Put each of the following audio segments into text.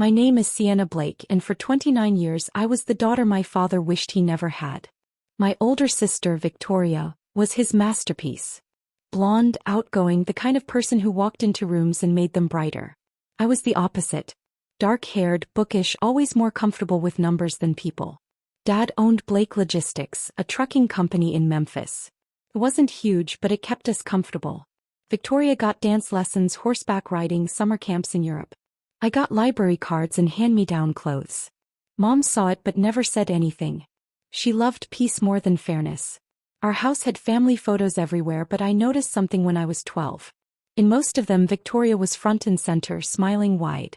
My name is Sienna Blake, and for 29 years I was the daughter my father wished he never had. My older sister, Victoria, was his masterpiece. Blonde, outgoing, the kind of person who walked into rooms and made them brighter. I was the opposite. Dark-haired, bookish, always more comfortable with numbers than people. Dad owned Blake Logistics, a trucking company in Memphis. It wasn't huge, but it kept us comfortable. Victoria got dance lessons, horseback riding, summer camps in Europe. I got library cards and hand-me-down clothes. Mom saw it but never said anything. She loved peace more than fairness. Our house had family photos everywhere, but I noticed something when I was 12. In most of them, Victoria was front and center, smiling wide.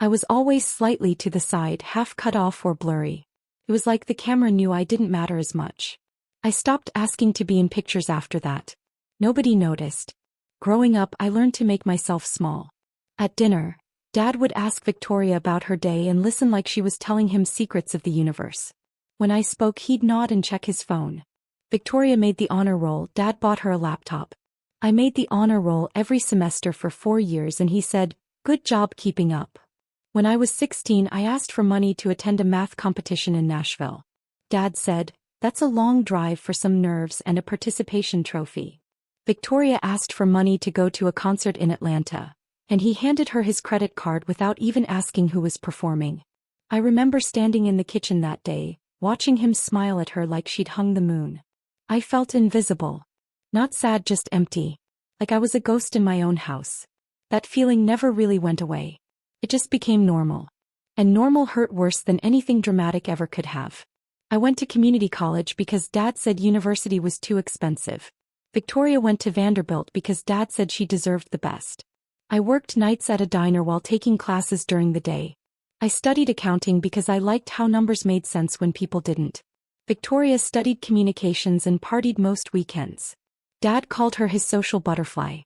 I was always slightly to the side, half cut off or blurry. It was like the camera knew I didn't matter as much. I stopped asking to be in pictures after that. Nobody noticed. Growing up, I learned to make myself small. At dinner, Dad would ask Victoria about her day and listen like she was telling him secrets of the universe. When I spoke, he'd nod and check his phone. Victoria made the honor roll. Dad bought her a laptop. I made the honor roll every semester for 4 years and he said, "Good job keeping up." When I was 16, I asked for money to attend a math competition in Nashville. Dad said, "That's a long drive for some nerves and a participation trophy." Victoria asked for money to go to a concert in Atlanta, and he handed her his credit card without even asking who was performing. I remember standing in the kitchen that day, watching him smile at her like she'd hung the moon. I felt invisible. Not sad, just empty. Like I was a ghost in my own house. That feeling never really went away. It just became normal. And normal hurt worse than anything dramatic ever could have. I went to community college because Dad said university was too expensive. Victoria went to Vanderbilt because Dad said she deserved the best. I worked nights at a diner while taking classes during the day. I studied accounting because I liked how numbers made sense when people didn't. Victoria studied communications and partied most weekends. Dad called her his social butterfly.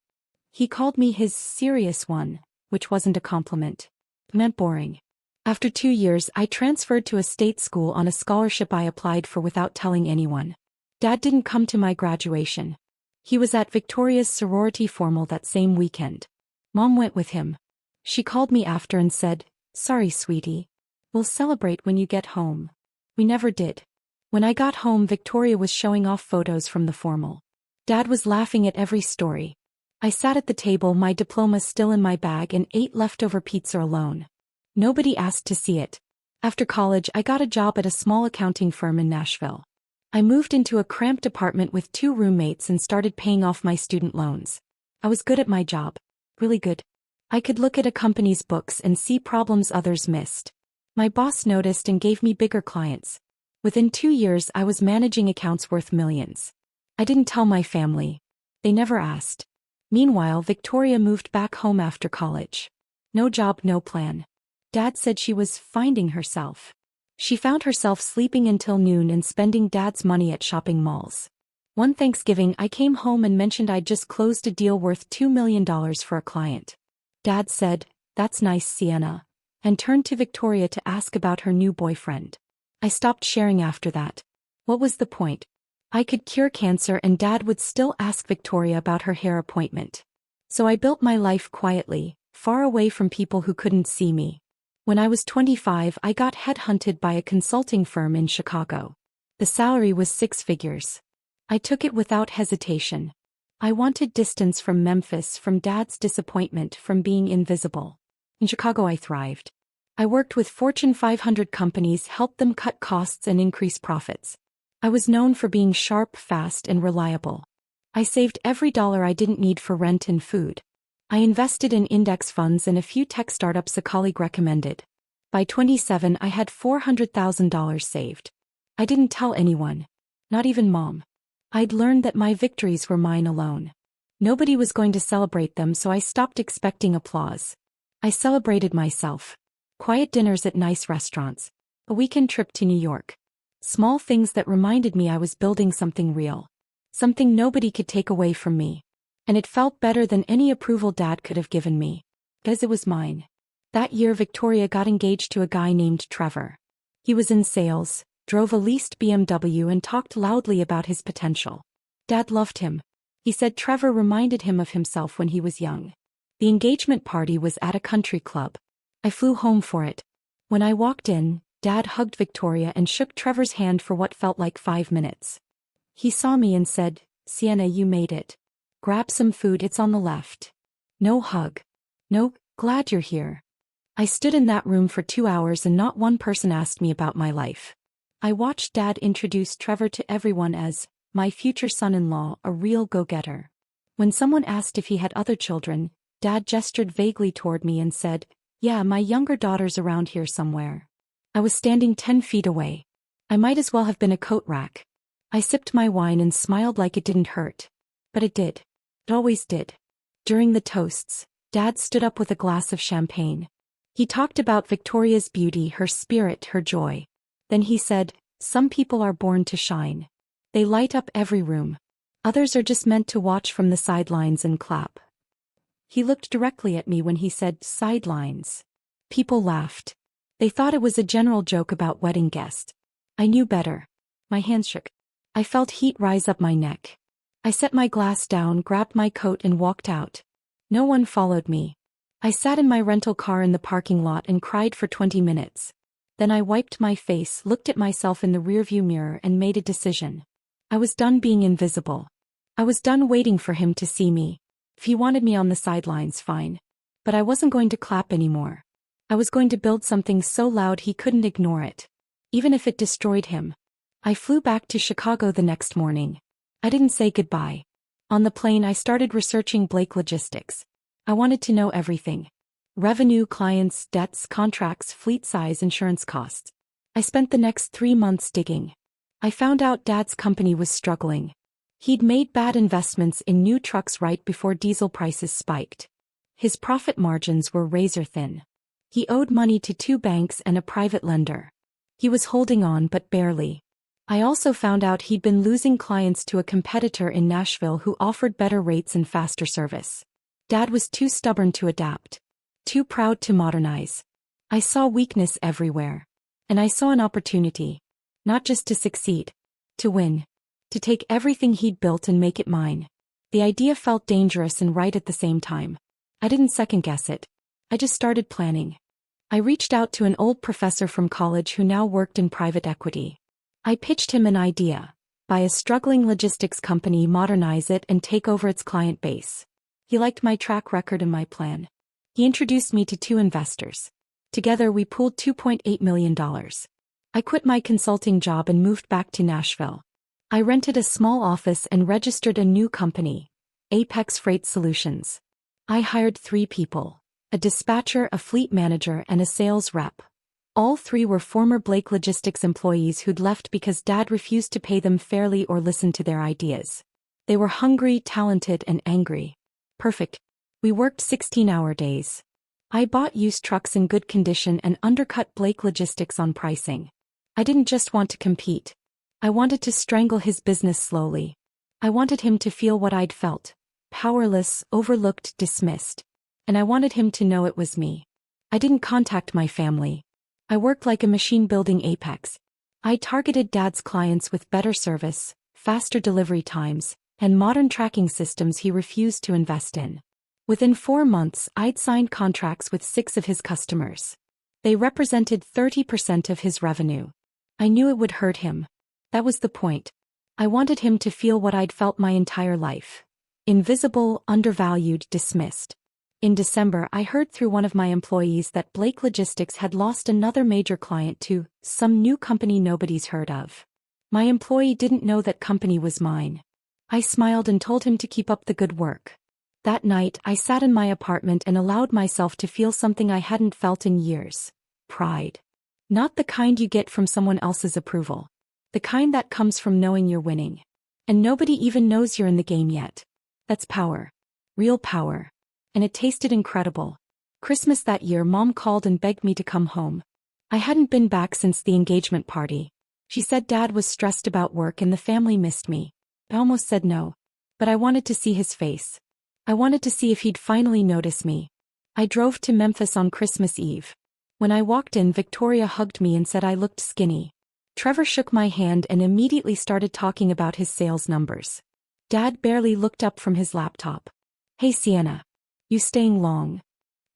He called me his serious one, which wasn't a compliment. It meant boring. After 2 years, I transferred to a state school on a scholarship I applied for without telling anyone. Dad didn't come to my graduation. He was at Victoria's sorority formal that same weekend. Mom went with him. She called me after and said, "Sorry, sweetie. We'll celebrate when you get home." We never did. When I got home, Victoria was showing off photos from the formal. Dad was laughing at every story. I sat at the table, my diploma still in my bag, and ate leftover pizza alone. Nobody asked to see it. After college, I got a job at a small accounting firm in Nashville. I moved into a cramped apartment with 2 roommates and started paying off my student loans. I was good at my job. Really good. I could look at a company's books and see problems others missed. My boss noticed and gave me bigger clients. Within 2 years, I was managing accounts worth millions. I didn't tell my family. They never asked. Meanwhile, Victoria moved back home after college. No job, no plan. Dad said she was finding herself. She found herself sleeping until noon and spending Dad's money at shopping malls. One Thanksgiving, I came home and mentioned I'd just closed a deal worth $2 million for a client. Dad said, "That's nice, Sienna," and turned to Victoria to ask about her new boyfriend. I stopped sharing after that. What was the point? I could cure cancer and Dad would still ask Victoria about her hair appointment. So I built my life quietly, far away from people who couldn't see me. When I was 25, I got headhunted by a consulting firm in Chicago. The salary was 6 figures. I took it without hesitation. I wanted distance from Memphis, from Dad's disappointment, from being invisible. In Chicago, I thrived. I worked with Fortune 500 companies, helped them cut costs and increase profits. I was known for being sharp, fast, and reliable. I saved every dollar I didn't need for rent and food. I invested in index funds and a few tech startups a colleague recommended. By 27, I had $400,000 saved. I didn't tell anyone. Not even Mom. I'd learned that my victories were mine alone. Nobody was going to celebrate them, so I stopped expecting applause. I celebrated myself. Quiet dinners at nice restaurants. A weekend trip to New York. Small things that reminded me I was building something real. Something nobody could take away from me. And it felt better than any approval Dad could have given me. Because it was mine. That year, Victoria got engaged to a guy named Trevor. He was in sales, drove a leased BMW and talked loudly about his potential. Dad loved him. He said Trevor reminded him of himself when he was young. The engagement party was at a country club. I flew home for it. When I walked in, Dad hugged Victoria and shook Trevor's hand for what felt like 5 minutes. He saw me and said, "Sienna, you made it. Grab some food, it's on the left." No hug. No, "Glad you're here." I stood in that room for 2 hours and not one person asked me about my life. I watched Dad introduce Trevor to everyone as my future son-in-law, a real go-getter. When someone asked if he had other children, Dad gestured vaguely toward me and said, "Yeah, my younger daughter's around here somewhere." I was standing 10 feet away. I might as well have been a coat rack. I sipped my wine and smiled like it didn't hurt. But it did. It always did. During the toasts, Dad stood up with a glass of champagne. He talked about Victoria's beauty, her spirit, her joy. Then he said, "Some people are born to shine. They light up every room. Others are just meant to watch from the sidelines and clap." He looked directly at me when he said sidelines. People laughed. They thought it was a general joke about wedding guests. I knew better. My hands shook. I felt heat rise up my neck. I set my glass down, grabbed my coat and walked out. No one followed me. I sat in my rental car in the parking lot and cried for 20 minutes. Then I wiped my face, looked at myself in the rearview mirror and made a decision. I was done being invisible. I was done waiting for him to see me. If he wanted me on the sidelines, fine. But I wasn't going to clap anymore. I was going to build something so loud he couldn't ignore it. Even if it destroyed him. I flew back to Chicago the next morning. I didn't say goodbye. On the plane I started researching Blake Logistics. I wanted to know everything. Revenue, clients, debts, contracts, fleet size, insurance costs. I spent the next 3 months digging. I found out Dad's company was struggling. He'd made bad investments in new trucks right before diesel prices spiked. His profit margins were razor thin. He owed money to 2 banks and a private lender. He was holding on but barely. I also found out he'd been losing clients to a competitor in Nashville who offered better rates and faster service. Dad was too stubborn to adapt. Too proud to modernize. I saw weakness everywhere. And I saw an opportunity. Not just to succeed. To win. To take everything he'd built and make it mine. The idea felt dangerous and right at the same time. I didn't second-guess it. I just started planning. I reached out to an old professor from college who now worked in private equity. I pitched him an idea. Buy a struggling logistics company, modernize it, and take over its client base. He liked my track record and my plan. He introduced me to 2 investors. Together we pooled $2.8 million. I quit my consulting job and moved back to Nashville. I rented a small office and registered a new company, Apex Freight Solutions. I hired 3 people. A dispatcher, a fleet manager, and a sales rep. All 3 were former Blake Logistics employees who'd left because Dad refused to pay them fairly or listen to their ideas. They were hungry, talented, and angry. Perfect. We worked 16-hour days. I bought used trucks in good condition and undercut Blake Logistics on pricing. I didn't just want to compete. I wanted to strangle his business slowly. I wanted him to feel what I'd felt. Powerless, overlooked, dismissed. And I wanted him to know it was me. I didn't contact my family. I worked like a machine building Apex. I targeted Dad's clients with better service, faster delivery times, and modern tracking systems he refused to invest in. Within 4 months, I'd signed contracts with 6 of his customers. They represented 30% of his revenue. I knew it would hurt him. That was the point. I wanted him to feel what I'd felt my entire life. Invisible, undervalued, dismissed. In December, I heard through one of my employees that Blake Logistics had lost another major client to some new company nobody's heard of. My employee didn't know that company was mine. I smiled and told him to keep up the good work. That night, I sat in my apartment and allowed myself to feel something I hadn't felt in years. Pride. Not the kind you get from someone else's approval. The kind that comes from knowing you're winning. And nobody even knows you're in the game yet. That's power. Real power. And it tasted incredible. Christmas that year, Mom called and begged me to come home. I hadn't been back since the engagement party. She said Dad was stressed about work and the family missed me. I almost said no. But I wanted to see his face. I wanted to see if he'd finally notice me. I drove to Memphis on Christmas Eve. When I walked in, Victoria hugged me and said I looked skinny. Trevor shook my hand and immediately started talking about his sales numbers. Dad barely looked up from his laptop. "Hey Sienna. You staying long?"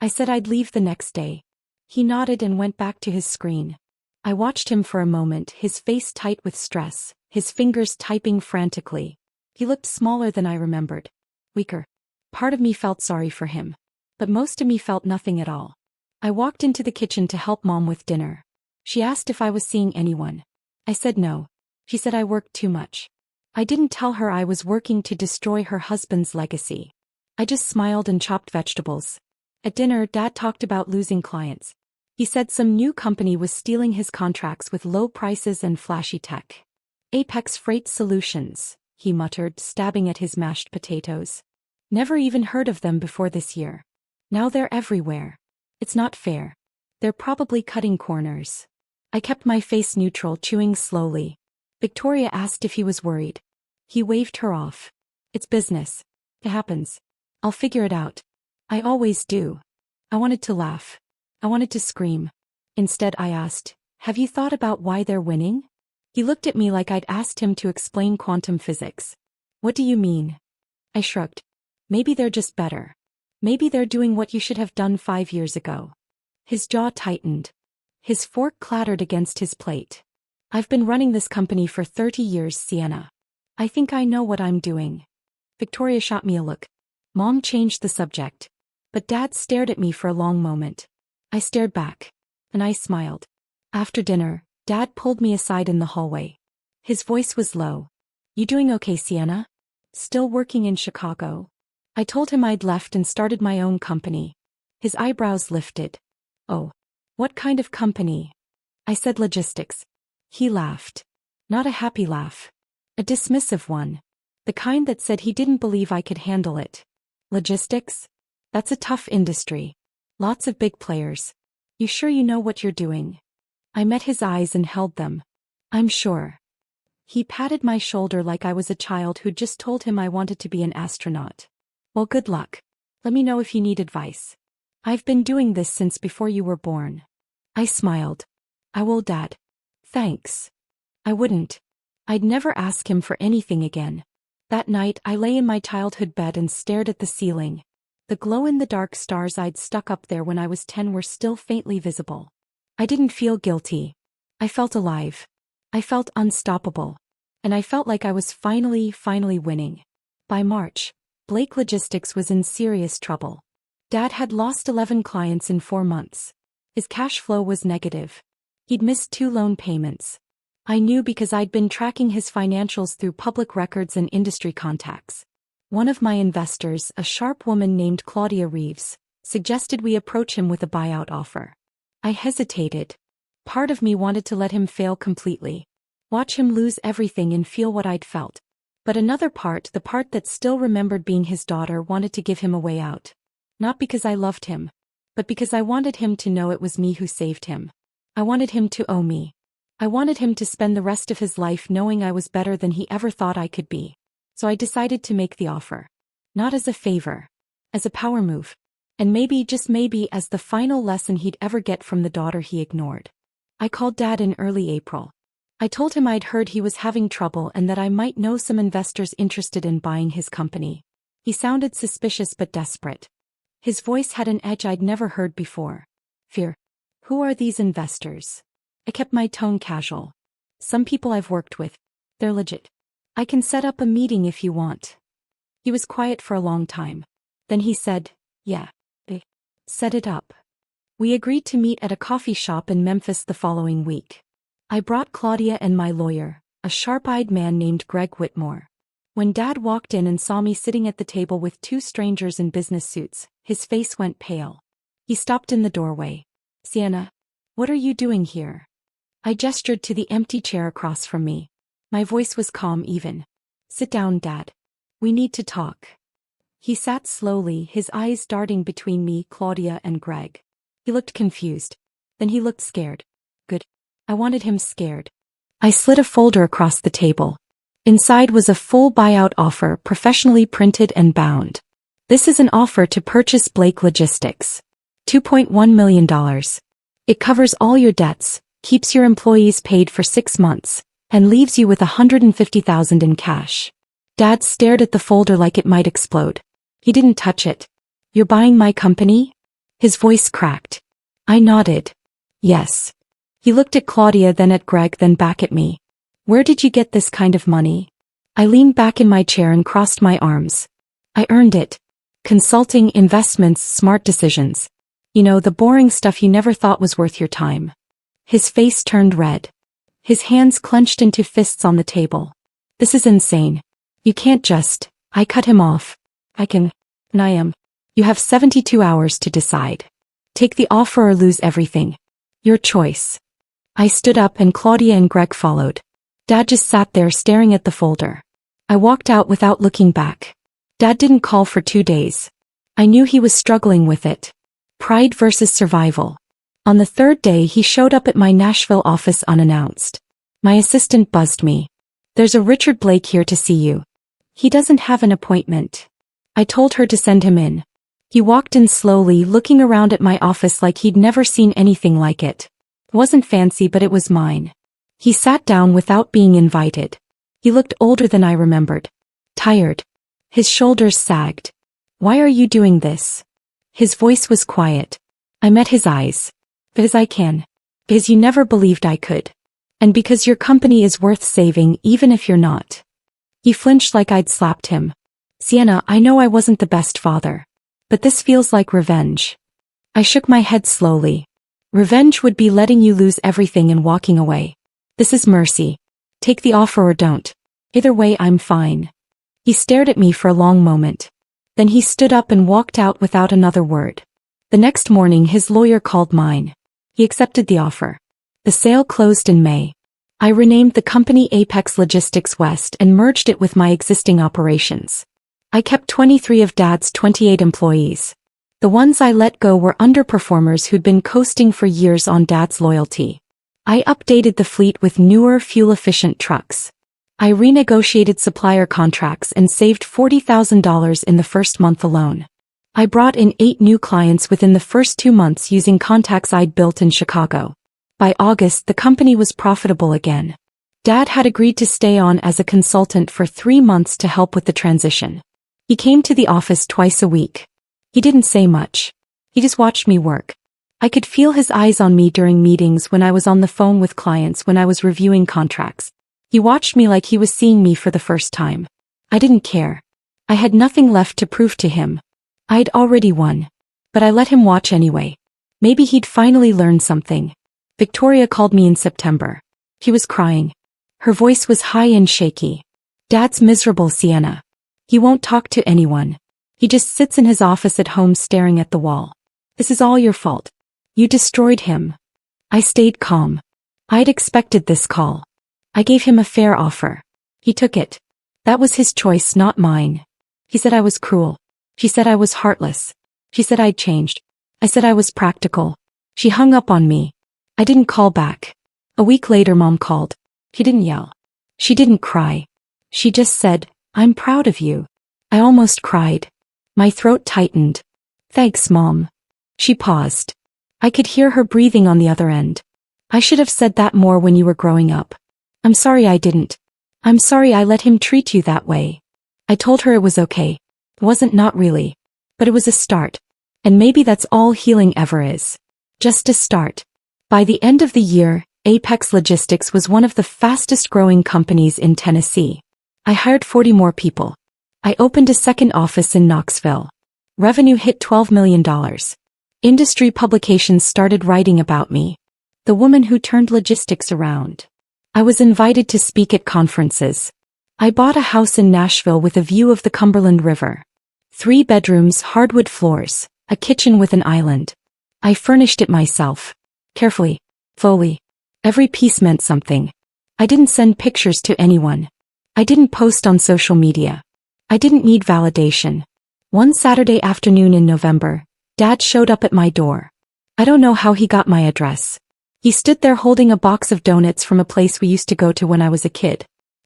I said I'd leave the next day. He nodded and went back to his screen. I watched him for a moment, his face tight with stress, his fingers typing frantically. He looked smaller than I remembered. Weaker. Part of me felt sorry for him. But most of me felt nothing at all. I walked into the kitchen to help Mom with dinner. She asked if I was seeing anyone. I said no. She said I worked too much. I didn't tell her I was working to destroy her husband's legacy. I just smiled and chopped vegetables. At dinner, Dad talked about losing clients. He said some new company was stealing his contracts with low prices and flashy tech. Apex Freight Solutions, he muttered, stabbing at his mashed potatoes. Never even heard of them before this year. Now they're everywhere. It's not fair. They're probably cutting corners. I kept my face neutral, chewing slowly. Victoria asked if he was worried. He waved her off. It's business. It happens. I'll figure it out. I always do. I wanted to laugh. I wanted to scream. Instead, I asked, have you thought about why they're winning? He looked at me like I'd asked him to explain quantum physics. What do you mean? I shrugged. Maybe they're just better. Maybe they're doing what you should have done 5 years ago. His jaw tightened. His fork clattered against his plate. I've been running this company for 30 years, Sienna. I think I know what I'm doing. Victoria shot me a look. Mom changed the subject. But Dad stared at me for a long moment. I stared back. And I smiled. After dinner, Dad pulled me aside in the hallway. His voice was low. You doing okay, Sienna? Still working in Chicago? I told him I'd left and started my own company. His eyebrows lifted. Oh. What kind of company? I said logistics. He laughed. Not a happy laugh. A dismissive one. The kind that said he didn't believe I could handle it. Logistics? That's a tough industry. Lots of big players. You sure you know what you're doing? I met his eyes and held them. I'm sure. He patted my shoulder like I was a child who'd just told him I wanted to be an astronaut. Well, good luck. Let me know if you need advice. I've been doing this since before you were born. I smiled. I will, Dad. Thanks. I wouldn't. I'd never ask him for anything again. That night, I lay in my childhood bed and stared at the ceiling. The glow-in-the-dark stars I'd stuck up there when I was 10 were still faintly visible. I didn't feel guilty. I felt alive. I felt unstoppable. And I felt like I was finally winning. By March, Blake Logistics was in serious trouble. Dad had lost 11 clients in 4 months. His cash flow was negative. He'd missed 2 loan payments. I knew because I'd been tracking his financials through public records and industry contacts. One of my investors, a sharp woman named Claudia Reeves, suggested we approach him with a buyout offer. I hesitated. Part of me wanted to let him fail completely. Watch him lose everything and feel what I'd felt. But another part, the part that still remembered being his daughter, wanted to give him a way out. Not because I loved him, but because I wanted him to know it was me who saved him. I wanted him to owe me. I wanted him to spend the rest of his life knowing I was better than he ever thought I could be. So I decided to make the offer. Not as a favor. As a power move. And maybe, just maybe, as the final lesson he'd ever get from the daughter he ignored. I called Dad in early April. I told him I'd heard he was having trouble and that I might know some investors interested in buying his company. He sounded suspicious but desperate. His voice had an edge I'd never heard before. Fear. Who are these investors? I kept my tone casual. Some people I've worked with. They're legit. I can set up a meeting if you want. He was quiet for a long time. Then he said, yeah. They set it up. We agreed to meet at a coffee shop in Memphis the following week. I brought Claudia and my lawyer, a sharp-eyed man named Greg Whitmore. When Dad walked in and saw me sitting at the table with 2 strangers in business suits, his face went pale. He stopped in the doorway. Sienna, what are you doing here? I gestured to the empty chair across from me. My voice was calm even. Sit down, Dad. We need to talk. He sat slowly, his eyes darting between me, Claudia, and Greg. He looked confused. Then he looked scared. Good. I wanted him scared. I slid a folder across the table. Inside was a full buyout offer, professionally printed and bound. This is an offer to purchase Blake Logistics. $2.1 million. It covers all your debts, keeps your employees paid for 6 months, and leaves you with $150,000 in cash. Dad stared at the folder like it might explode. He didn't touch it. You're buying my company? His voice cracked. I nodded. Yes. He looked at Claudia, then at Greg, then back at me. Where did you get this kind of money? I leaned back in my chair and crossed my arms. I earned it. Consulting, investments, smart decisions. You know, the boring stuff you never thought was worth your time. His face turned red. His hands clenched into fists on the table. This is insane. You can't just... I cut him off. I am. You have 72 hours to decide. Take the offer or lose everything. Your choice. I stood up and Claudia and Greg followed. Dad just sat there staring at the folder. I walked out without looking back. Dad didn't call for 2 days. I knew he was struggling with it. Pride versus survival. On the 3rd day he showed up at my Nashville office unannounced. My assistant buzzed me. There's a Richard Blake here to see you. He doesn't have an appointment. I told her to send him in. He walked in slowly, looking around at my office like he'd never seen anything like it. It wasn't fancy, but it was mine. He sat down without being invited. He looked older than I remembered. Tired. His shoulders sagged. Why are you doing this? His voice was quiet. I met his eyes. Because I can. Because you never believed I could. And because your company is worth saving even if you're not. He flinched like I'd slapped him. Sienna, I know I wasn't the best father. But this feels like revenge. I shook my head slowly. Revenge would be letting you lose everything and walking away. This is mercy. Take the offer or don't. Either way, I'm fine. He stared at me for a long moment. Then he stood up and walked out without another word. The next morning his lawyer called mine. He accepted the offer. The sale closed in May. I renamed the company Apex Logistics West and merged it with my existing operations. I kept 23 of Dad's 28 employees. The ones I let go were underperformers who'd been coasting for years on Dad's loyalty. I updated the fleet with newer, fuel-efficient trucks. I renegotiated supplier contracts and saved $40,000 in the first month alone. I brought in 8 new clients within the first 2 months using contacts I'd built in Chicago. By August, the company was profitable again. Dad had agreed to stay on as a consultant for 3 months to help with the transition. He came to the office twice a week. He didn't say much. He just watched me work. I could feel his eyes on me during meetings, when I was on the phone with clients, when I was reviewing contracts. He watched me like he was seeing me for the first time. I didn't care. I had nothing left to prove to him. I'd already won. But I let him watch anyway. Maybe he'd finally learn something. Victoria called me in September. She was crying. Her voice was high and shaky. Dad's miserable, Sienna. He won't talk to anyone. He just sits in his office at home staring at the wall. This is all your fault. You destroyed him. I stayed calm. I'd expected this call. I gave him a fair offer. He took it. That was his choice, not mine. He said I was cruel. She said I was heartless. She said I'd changed. I said I was practical. She hung up on me. I didn't call back. A week later Mom called. She didn't yell. She didn't cry. She just said, "I'm proud of you." I almost cried. My throat tightened. "Thanks, Mom." She paused. I could hear her breathing on the other end. "I should have said that more when you were growing up. I'm sorry I didn't. I'm sorry I let him treat you that way." I told her it was okay. It wasn't, not really. But it was a start. And maybe that's all healing ever is. Just a start. By the end of the year, Apex Logistics was one of the fastest growing companies in Tennessee. I hired 40 more people. I opened a second office in Knoxville. Revenue hit $12 million. Industry publications started writing about me. The woman who turned logistics around. I was invited to speak at conferences. I bought a house in Nashville with a view of the Cumberland River. 3 bedrooms, hardwood floors, a kitchen with an island. I furnished it myself. Carefully. Slowly. Every piece meant something. I didn't send pictures to anyone. I didn't post on social media. I didn't need validation. One Saturday afternoon in November, Dad showed up at my door. I don't know how he got my address. He stood there holding a box of donuts from a place we used to go to when I was a kid.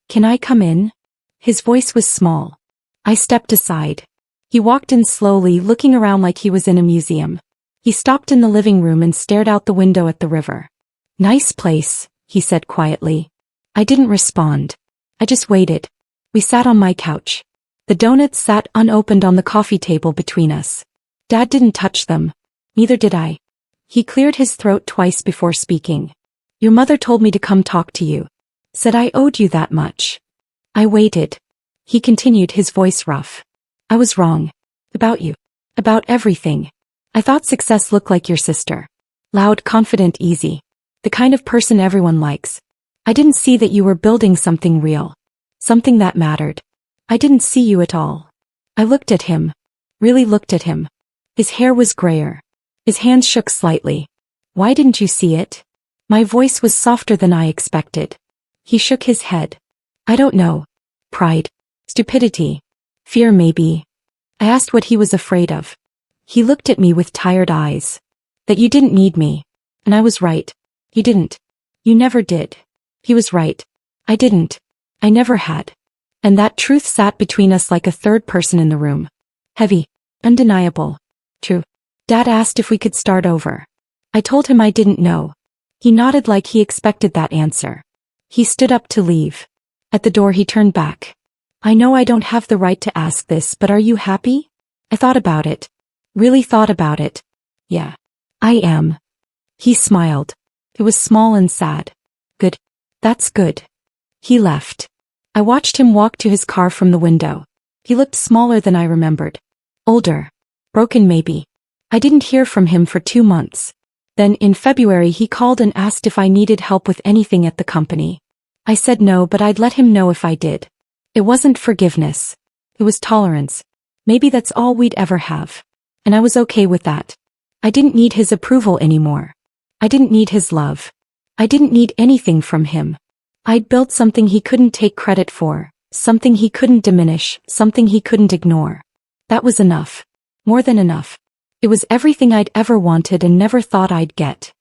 "Can I come in?" His voice was small. I stepped aside. He walked in slowly, looking around like he was in a museum. He stopped in the living room and stared out the window at the river. "Nice place," he said quietly. I didn't respond. I just waited. We sat on my couch. The donuts sat unopened on the coffee table between us. Dad didn't touch them. Neither did I. He cleared his throat twice before speaking. Your mother told me to come talk to you. Said I owed you that much. I waited. He continued, his voice rough. I was wrong. About you. About everything. I thought success looked like your sister. Loud, confident, easy. The kind of person everyone likes. I didn't see that you were building something real. Something that mattered. I didn't see you at all. I looked at him. Really looked at him. His hair was grayer. His hands shook slightly. Why didn't you see it? My voice was softer than I expected. He shook his head. I don't know. Pride. Stupidity. Fear, maybe. I asked what he was afraid of. He looked at me with tired eyes. That you didn't need me. And I was right. You didn't. You never did. He was right. I didn't. I never had. And that truth sat between us like a third person in the room. Heavy. Undeniable. True. Dad asked if we could start over. I told him I didn't know. He nodded like he expected that answer. He stood up to leave. At the door he turned back. I know I don't have the right to ask this, but are you happy? I thought about it. Really thought about it. Yeah. I am. He smiled. It was small and sad. Good. That's good. He left. I watched him walk to his car from the window. He looked smaller than I remembered. Older. Broken maybe. I didn't hear from him for 2 months. Then, in February, he called and asked if I needed help with anything at the company. I said no, but I'd let him know if I did. It wasn't forgiveness. It was tolerance. Maybe that's all we'd ever have. And I was okay with that. I didn't need his approval anymore. I didn't need his love. I didn't need anything from him. I'd built something he couldn't take credit for, something he couldn't diminish, something he couldn't ignore. That was enough. More than enough. It was everything I'd ever wanted and never thought I'd get.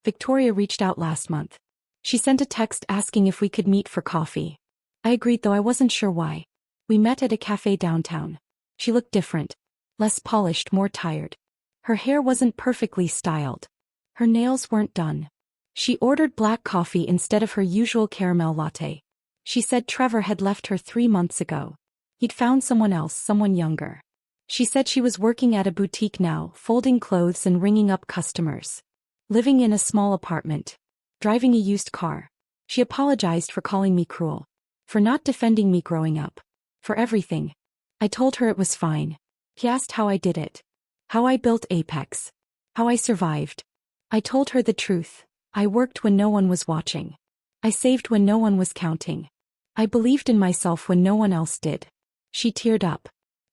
Victoria reached out last month. She sent a text asking if we could meet for coffee. I agreed, though I wasn't sure why. We met at a cafe downtown. She looked different. Less polished, more tired. Her hair wasn't perfectly styled. Her nails weren't done. She ordered black coffee instead of her usual caramel latte. She said Trevor had left her 3 months ago. He'd found someone else, someone younger. She said she was working at a boutique now, folding clothes and ringing up customers. Living in a small apartment. Driving a used car. She apologized for calling me cruel. For not defending me growing up. For everything. I told her it was fine. He asked how I did it. How I built Apex. How I survived. I told her the truth. I worked when no one was watching. I saved when no one was counting. I believed in myself when no one else did. She teared up.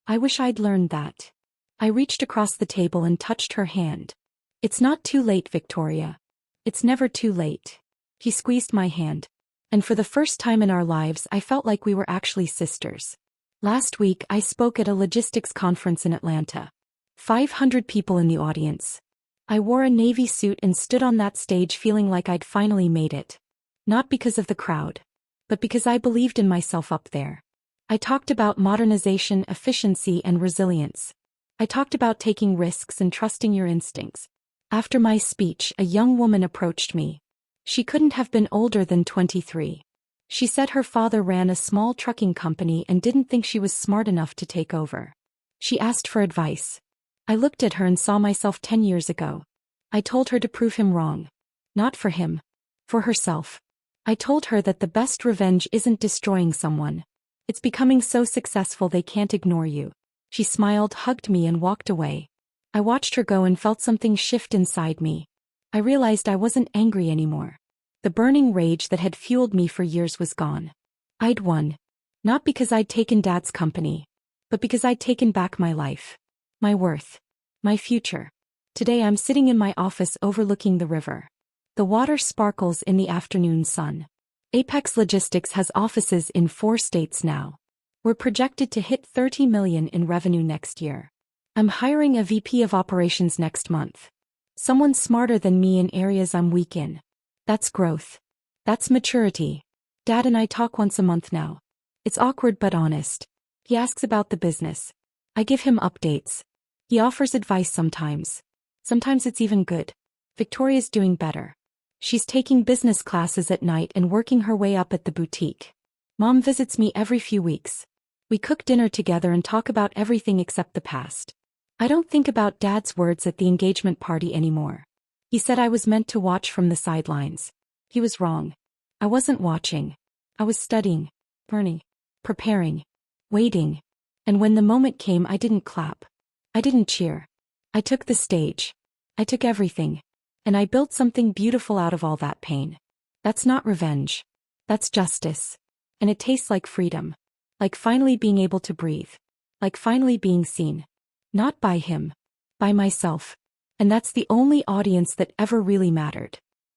I wish I'd learned that. I reached across the table and touched her hand. It's not too late, Victoria. It's never too late. He squeezed my hand. And for the first time in our lives, I felt like we were actually sisters. Last week, I spoke at a logistics conference in Atlanta. 500 people in the audience. I wore a navy suit and stood on that stage feeling like I'd finally made it. Not because of the crowd, but because I believed in myself up there. I talked about modernization, efficiency, and resilience. I talked about taking risks and trusting your instincts. After my speech, a young woman approached me. She couldn't have been older than 23. She said her father ran a small trucking company and didn't think she was smart enough to take over. She asked for advice. I looked at her and saw myself 10 years ago. I told her to prove him wrong. Not for him. For herself. I told her that the best revenge isn't destroying someone. It's becoming so successful they can't ignore you. She smiled, hugged me, and walked away. I watched her go and felt something shift inside me. I realized I wasn't angry anymore. The burning rage that had fueled me for years was gone. I'd won. Not because I'd taken Dad's company, but because I'd taken back my life. My worth. My future. Today I'm sitting in my office overlooking the river. The water sparkles in the afternoon sun. Apex Logistics has offices in 4 states now. We're projected to hit $30 million in revenue next year. I'm hiring a VP of operations next month. Someone smarter than me in areas I'm weak in. That's growth. That's maturity. Dad and I talk once a month now. It's awkward but honest. He asks about the business. I give him updates. He offers advice sometimes. Sometimes it's even good. Victoria's doing better. She's taking business classes at night and working her way up at the boutique. Mom visits me every few weeks. We cook dinner together and talk about everything except the past. I don't think about Dad's words at the engagement party anymore. He said I was meant to watch from the sidelines. He was wrong. I wasn't watching. I was studying, learning, preparing, waiting. And when the moment came, I didn't clap. I didn't cheer. I took the stage. I took everything. And I built something beautiful out of all that pain. That's not revenge. That's justice. And it tastes like freedom. Like finally being able to breathe. Like finally being seen. Not by him. By myself. And that's the only audience that ever really mattered.